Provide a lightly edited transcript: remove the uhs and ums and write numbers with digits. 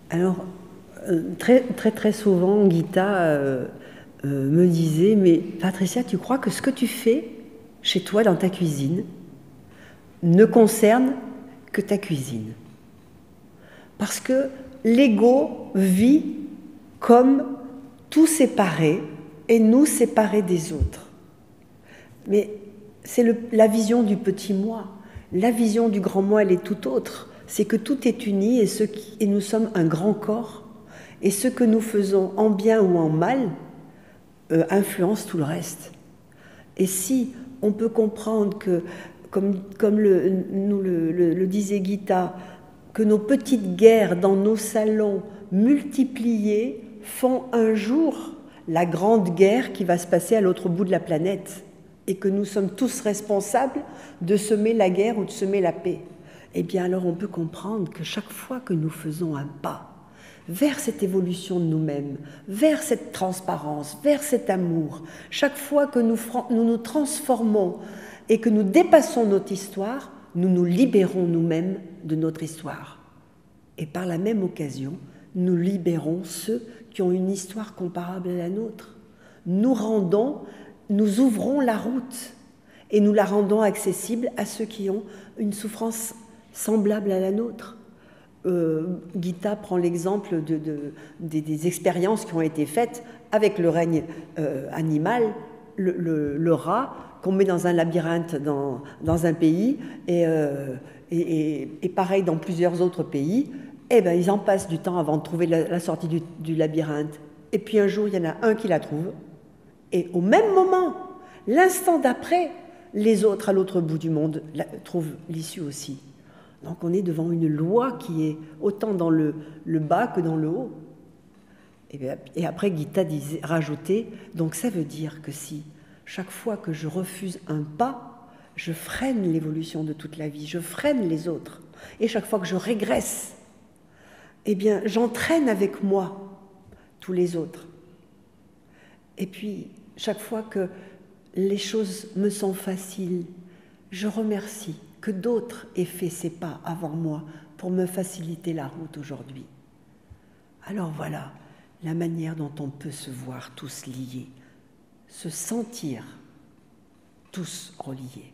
Alors, très souvent, Gita me disait, mais Patricia, tu crois que ce que tu fais chez toi dans ta cuisine ne concerne que ta cuisine? Parce que l'ego vit comme tout séparé et nous séparés des autres. Mais c'est la vision du petit moi. La vision du grand moi, elle est tout autre. C'est que tout est uni et nous sommes un grand corps. Et ce que nous faisons en bien ou en mal influence tout le reste. Et si on peut comprendre que, comme le disait Gita, que nos petites guerres dans nos salons multipliées font un jour la grande guerre qui va se passer à l'autre bout de la planète, et que nous sommes tous responsables de semer la guerre ou de semer la paix, eh bien alors on peut comprendre que chaque fois que nous faisons un pas vers cette évolution de nous-mêmes, vers cette transparence, vers cet amour, chaque fois que nous nous transformons et que nous dépassons notre histoire, nous nous libérons nous-mêmes de notre histoire. Et par la même occasion, nous libérons ceux qui ont une histoire comparable à la nôtre. Nous ouvrons la route et nous la rendons accessible à ceux qui ont une souffrance semblable à la nôtre. Gita prend l'exemple des expériences qui ont été faites avec le règne animal, le rat qu'on met dans un labyrinthe dans un pays et pareil dans plusieurs autres pays. Eh bien, ils en passent du temps avant de trouver la sortie du labyrinthe. Et puis un jour, il y en a un qui la trouve. Et au même moment, l'instant d'après, les autres à l'autre bout du monde trouvent l'issue aussi. Donc on est devant une loi qui est autant dans le bas que dans le haut. Et après, Gita rajoutait, donc ça veut dire que si chaque fois que je refuse un pas, je freine l'évolution de toute la vie, je freine les autres. Et chaque fois que je régresse, eh bien, j'entraîne avec moi tous les autres. Et puis, chaque fois que les choses me sont faciles, je remercie que d'autres aient fait ces pas avant moi pour me faciliter la route aujourd'hui. Alors voilà la manière dont on peut se voir tous liés, se sentir tous reliés.